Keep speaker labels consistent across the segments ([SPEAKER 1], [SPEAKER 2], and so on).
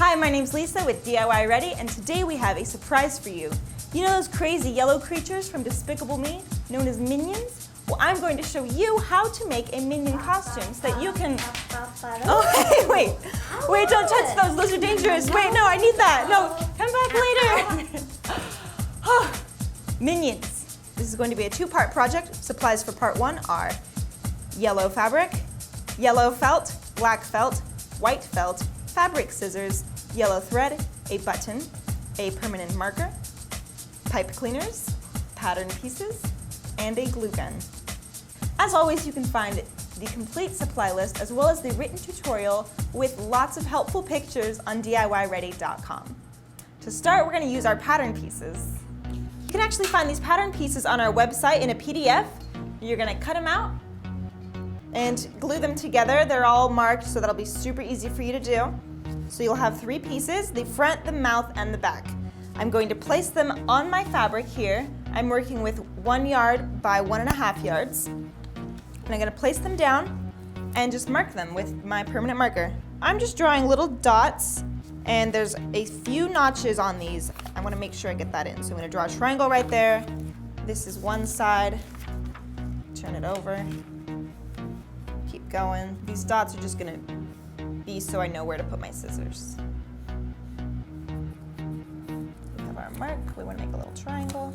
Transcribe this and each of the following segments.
[SPEAKER 1] Hi, my name's Lisa with DIY Ready, and today we have a surprise for you. You know those crazy yellow creatures from Despicable Me, known as Minions? Well, I'm going to show you how to make a Minion costume so that you can... Oh, hey, wait, don't touch those are dangerous. Wait, no, I need that. No, come back later. Minions. This is going to be a two-part project. Supplies for part one are yellow fabric, yellow felt, black felt, white felt, fabric scissors, yellow thread, a button, a permanent marker, pipe cleaners, pattern pieces, and a glue gun. As always, you can find the complete supply list as well as the written tutorial with lots of helpful pictures on DIYready.com. To start, we're going to use our pattern pieces. You can actually find these pattern pieces on our website in a PDF. You're going to cut them out and glue them together. They're all marked, so that'll be super easy for you to do. So you'll have three pieces, the front, the mouth, and the back. I'm going to place them on my fabric here. I'm working with 1 yard by 1.5 yards. And I'm going to place them down and just mark them with my permanent marker. I'm just drawing little dots, and there's a few notches on these. I want to make sure I get that in. So I'm going to draw a triangle right there. This is one side. Turn it over. Keep going. These dots are just going to be so I know where to put my scissors. We have our mark. We want to make a little triangle.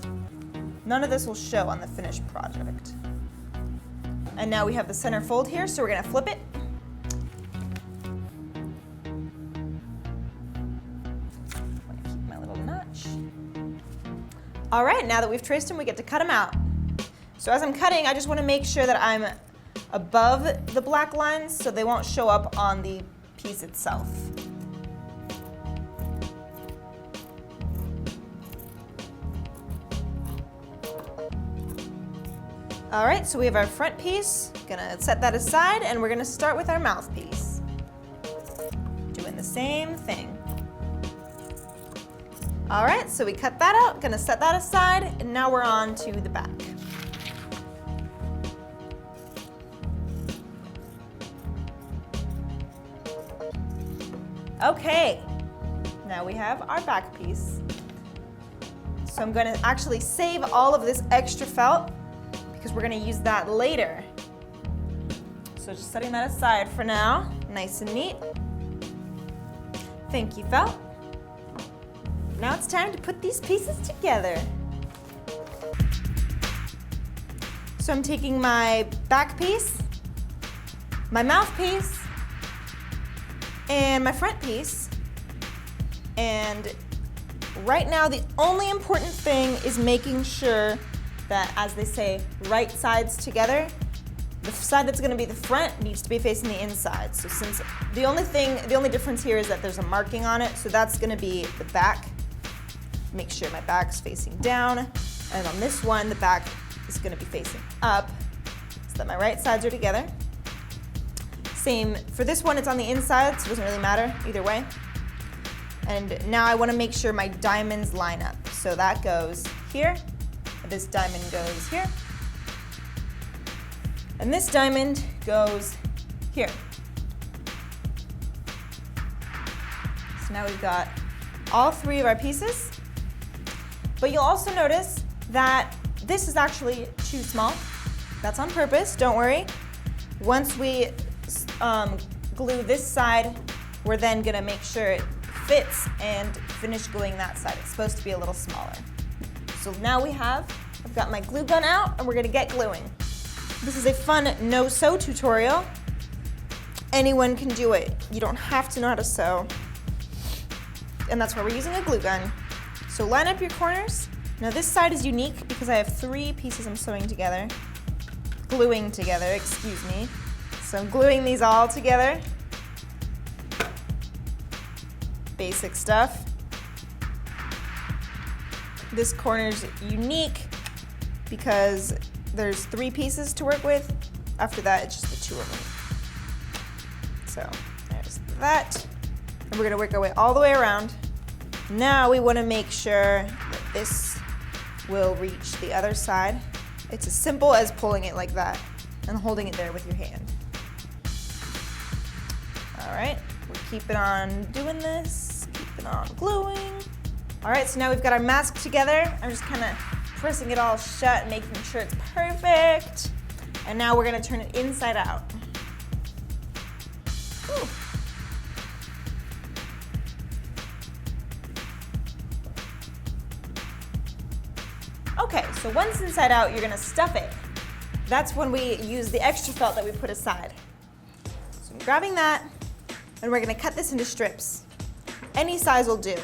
[SPEAKER 1] None of this will show on the finished project. And now we have the center fold here, so we're going to flip it. I'm going to keep my little notch. All right, now that we've traced them, we get to cut them out. So as I'm cutting, I just want to make sure that I'm above the black lines so they won't show up on the piece itself. All right, so we have our front piece. Gonna set that aside, and we're gonna start with our mouthpiece. Doing the same thing. All right, so we cut that out, gonna set that aside, and now we're on to the back. Okay, now we have our back piece. So I'm going to actually save all of this extra felt because we're going to use that later. So just setting that aside for now, nice and neat. Thank you, felt. Now it's time to put these pieces together. So I'm taking my back piece, my mouth piece, and my front piece, and right now the only important thing is making sure that, as they say, right sides together. The side that's going to be the front needs to be facing the inside. So since the only difference here is that there's a marking on it, so that's going to be the back. Make sure my back's facing down, and on this one the back is going to be facing up so that my right sides are together. Same for this one, it's on the inside, so it doesn't really matter either way. And now I want to make sure my diamonds line up. So that goes here, this diamond goes here, and this diamond goes here. So now we've got all three of our pieces, but you'll also notice that this is actually too small. That's on purpose, don't worry. Once we glue this side, we're then gonna make sure it fits and finish gluing that side. It's supposed to be a little smaller. So now I've got my glue gun out, and we're gonna get gluing. This is a fun no-sew tutorial. Anyone can do it. You don't have to know how to sew. And that's why we're using a glue gun. So line up your corners. Now this side is unique because I have three pieces I'm gluing together, excuse me. So I'm gluing these all together. Basic stuff. This corner's unique because there's three pieces to work with. After that, it's just the two of them. So there's that. And we're gonna work our way all the way around. Now we wanna make sure that this will reach the other side. It's as simple as pulling it like that and holding it there with your hand. All right, we'll keep it on doing this. Keep it on gluing. All right, so now we've got our mask together. I'm just kind of pressing it all shut and making sure it's perfect. And now we're gonna turn it inside out. Ooh. Okay, so once inside out, you're gonna stuff it. That's when we use the extra felt that we put aside. So I'm grabbing that, and we're gonna cut this into strips. Any size will do.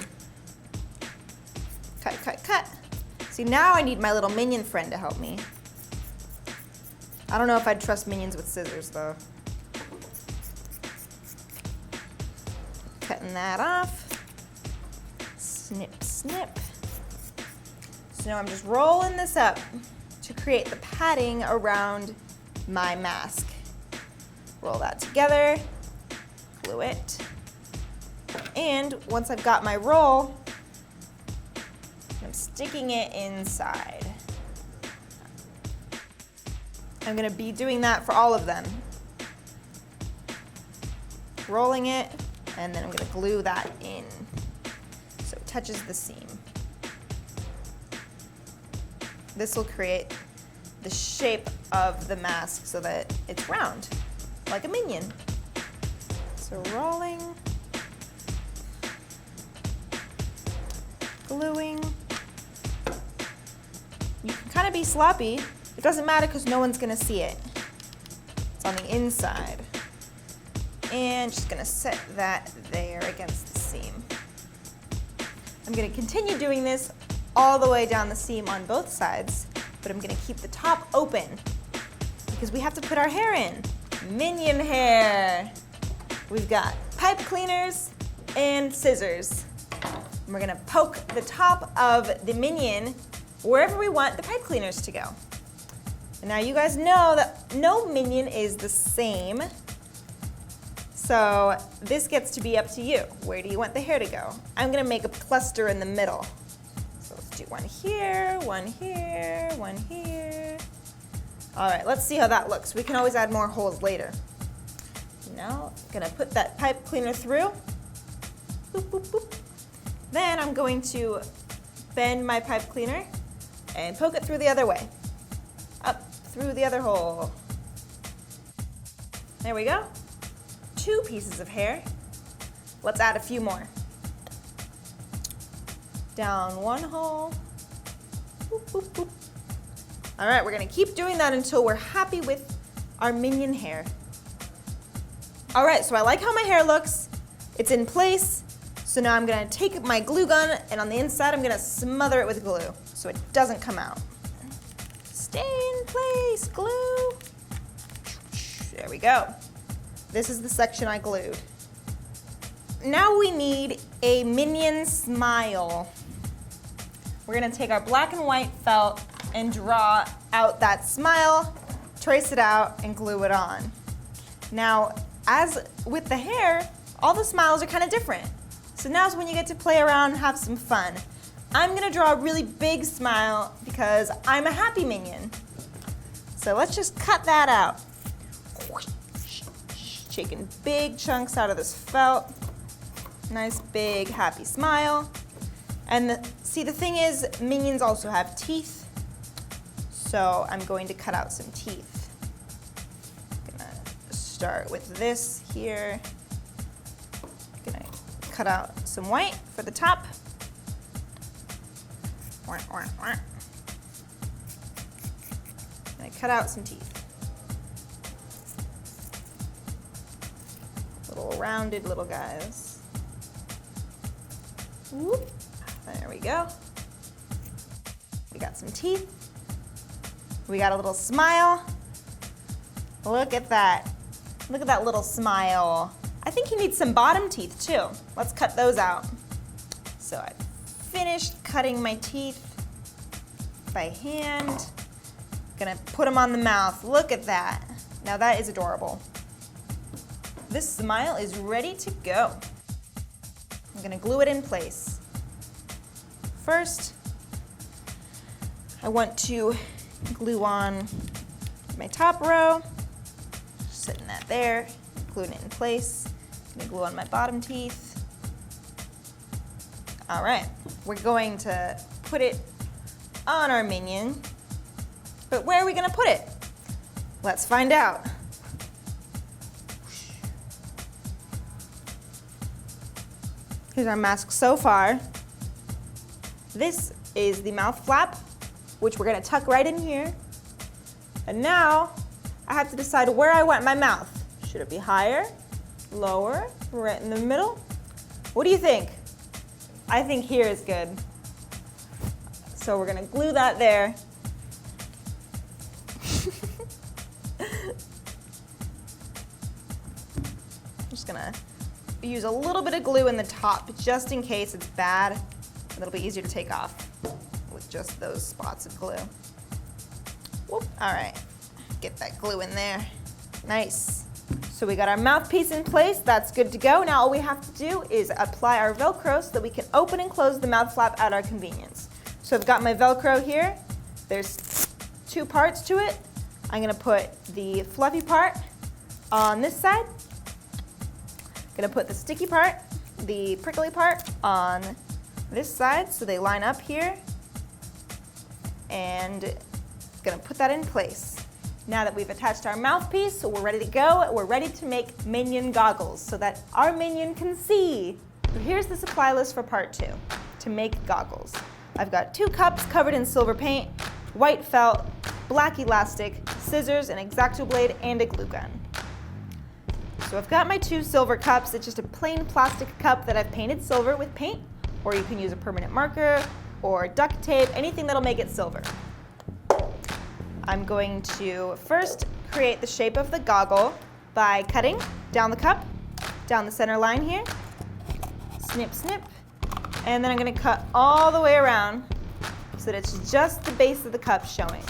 [SPEAKER 1] Cut, cut, cut. See, now I need my little minion friend to help me. I don't know if I'd trust minions with scissors, though. Cutting that off. Snip, snip. So now I'm just rolling this up to create the padding around my mask. Roll that together, glue it. And once I've got my roll, I'm sticking it inside. I'm gonna be doing that for all of them. Rolling it, and then I'm gonna glue that in so it touches the seam. This will create the shape of the mask so that it's round, like a minion. So rolling, gluing. You can kind of be sloppy. It doesn't matter because no one's gonna see it. It's on the inside. And just gonna set that there against the seam. I'm gonna continue doing this all the way down the seam on both sides, but I'm gonna keep the top open because we have to put our hair in. Minion hair. We've got pipe cleaners and scissors. And we're gonna poke the top of the minion wherever we want the pipe cleaners to go. And now you guys know that no minion is the same. So this gets to be up to you. Where do you want the hair to go? I'm gonna make a cluster in the middle. So let's do one here, one here, one here. All right, let's see how that looks. We can always add more holes later. Now, I'm gonna put that pipe cleaner through. Boop, boop, boop. Then I'm going to bend my pipe cleaner and poke it through the other way. Up through the other hole. There we go. 2 pieces of hair. Let's add a few more. Down one hole. Boop, boop, boop. All right, we're gonna keep doing that until we're happy with our minion hair. All right, so I like how my hair looks. It's in place. So now I'm gonna take my glue gun and on the inside I'm gonna smother it with glue so it doesn't come out. Stay in place, glue. There we go. This is the section I glued. Now we need a minion smile. We're gonna take our black and white felt and draw out that smile, trace it out, and glue it on. Now, as with the hair, all the smiles are kind of different. So now's when you get to play around and have some fun. I'm gonna draw a really big smile because I'm a happy minion. So let's just cut that out. Taking big chunks out of this felt. Nice big happy smile. And see, the thing is, minions also have teeth. So I'm going to cut out some teeth. Gonna start with this here. Gonna cut out some white for the top. Gonna cut out some teeth. Little rounded little guys. Whoop. There we go. We got some teeth. We got a little smile. Look at that. Look at that little smile. I think he needs some bottom teeth too. Let's cut those out. So I finished cutting my teeth by hand. Gonna put them on the mouth. Look at that. Now that is adorable. This smile is ready to go. I'm gonna glue it in place. First, I want to glue on my top row. Just setting that there, gluing it in place. I'm gonna glue on my bottom teeth. All right, we're going to put it on our Minion, but where are we gonna put it? Let's find out. Here's our mask so far. This is the mouth flap, which we're gonna tuck right in here. And now, I have to decide where I want my mouth. Should it be higher, lower, right in the middle? What do you think? I think here is good. So we're gonna glue that there. I'm just gonna use a little bit of glue in the top just in case it's bad. It'll be easier to take off with just those spots of glue. Whoop. All right, get that glue in there. Nice. So we got our mouthpiece in place, that's good to go. Now all we have to do is apply our Velcro so that we can open and close the mouth flap at our convenience. So I've got my Velcro here. There's two parts to it. I'm gonna put the fluffy part on this side. Gonna put the sticky part, the prickly part, on this side so they line up here. And gonna put that in place. Now that we've attached our mouthpiece, so we're ready to go. We're ready to make Minion goggles so that our Minion can see. So here's the supply list for part 2, to make goggles. I've got 2 cups covered in silver paint, white felt, black elastic, scissors, an exacto blade, and a glue gun. So I've got my 2 silver cups. It's just a plain plastic cup that I've painted silver with paint, or you can use a permanent marker or duct tape, anything that'll make it silver. I'm going to first create the shape of the goggle by cutting down the cup, down the center line here, snip, snip, and then I'm going to cut all the way around so that it's just the base of the cup showing.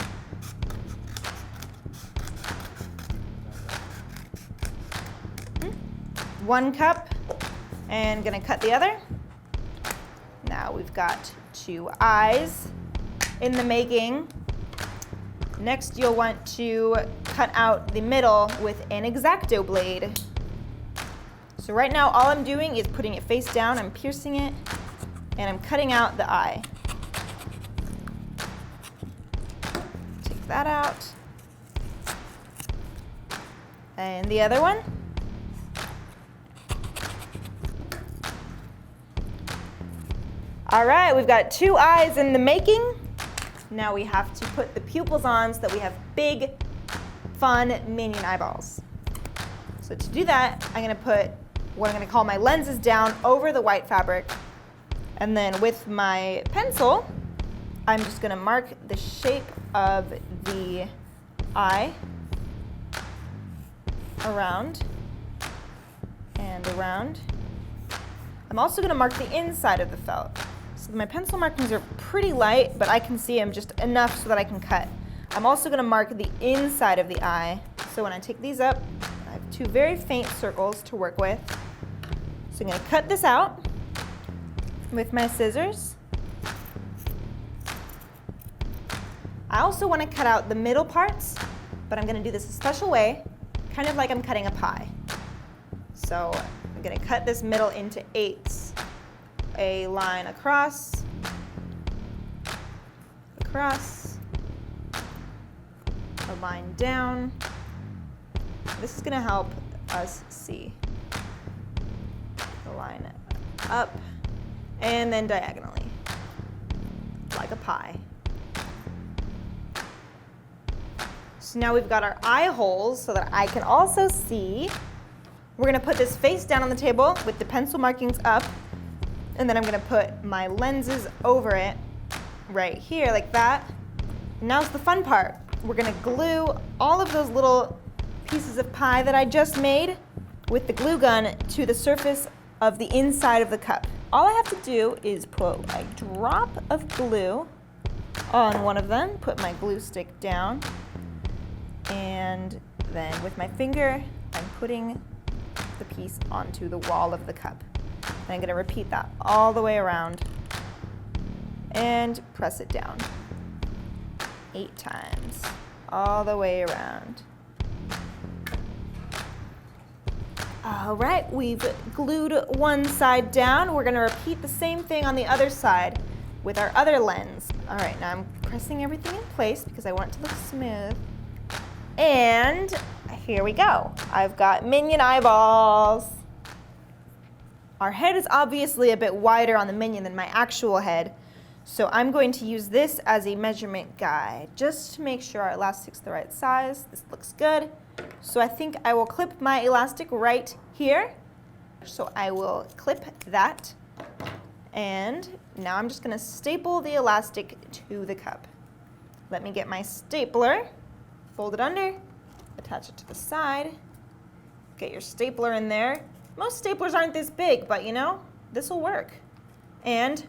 [SPEAKER 1] One cup, and going to cut the other. Now we've got 2 eyes in the making. Next, you'll want to cut out the middle with an exacto blade. So right now, all I'm doing is putting it face down, I'm piercing it, and I'm cutting out the eye. Take that out. And the other one. All right, we've got 2 eyes in the making. Now we have to put the pupils on so that we have big, fun Minion eyeballs. So to do that, I'm gonna put what I'm gonna call my lenses down over the white fabric. And then with my pencil, I'm just gonna mark the shape of the eye around and around. I'm also gonna mark the inside of the felt. So my pencil markings are pretty light, but I can see them just enough so that I can cut. I'm also gonna mark the inside of the eye. So when I take these up, I have 2 very faint circles to work with. So I'm gonna cut this out with my scissors. I also wanna cut out the middle parts, but I'm gonna do this a special way, kind of like I'm cutting a pie. So I'm gonna cut this middle into 8s. A line across, across, a line down. This is going to help us see. The line up, and then diagonally, like a pie. So now we've got our eye holes so that I can also see. We're going to put this face down on the table with the pencil markings up. And then I'm gonna put my lenses over it right here like that. Now's the fun part. We're gonna glue all of those little pieces of pie that I just made with the glue gun to the surface of the inside of the cup. All I have to do is put a drop of glue on one of them, put my glue stick down, and then with my finger, I'm putting the piece onto the wall of the cup. And I'm going to repeat that all the way around and press it down 8 times, all the way around. All right, we've glued one side down. We're gonna repeat the same thing on the other side with our other lens. All right, now I'm pressing everything in place because I want it to look smooth. And here we go. I've got Minion eyeballs. Our head is obviously a bit wider on the Minion than my actual head, so I'm going to use this as a measurement guide just to make sure our elastic's the right size. This looks good. So I think I will clip my elastic right here. So I will clip that. And now I'm just going to staple the elastic to the cup. Let me get my stapler, fold it under, attach it to the side, get your stapler in there. Most staplers aren't this big, but you know, this will work. And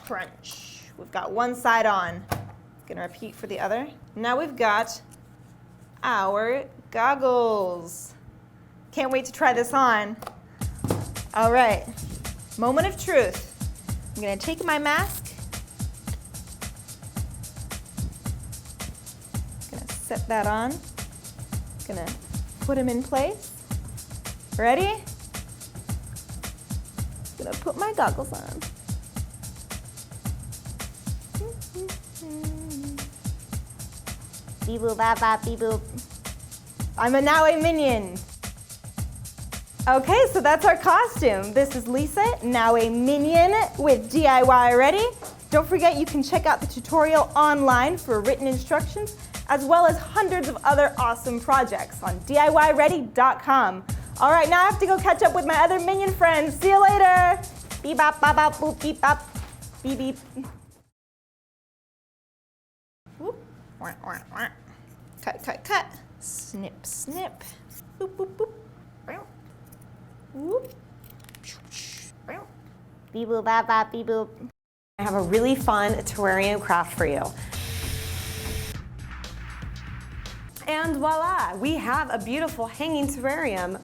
[SPEAKER 1] crunch. We've got one side on. Gonna repeat for the other. Now we've got our goggles. Can't wait to try this on. All right, moment of truth. I'm gonna take my mask. Gonna set that on. Gonna put him in place. Ready? Gonna put my goggles on. Beep boop, bop, bop, beep boop. I'm now a Minion. Okay, so that's our costume. This is Lisa, now a Minion with DIY Ready. Don't forget you can check out the tutorial online for written instructions, as well as hundreds of other awesome projects on DIYready.com. All right, now I have to go catch up with my other Minion friends. See you later. Beep bop, bop, bop, boop, beep bop, beep beep. Whoop. Wah, wah, wah. Cut, cut, cut. Snip, snip. Boop, boop, boop. Whoop. Beep boop, bop, bop, beep boop.
[SPEAKER 2] I have a really fun terrarium craft for you. And voila, we have a beautiful hanging terrarium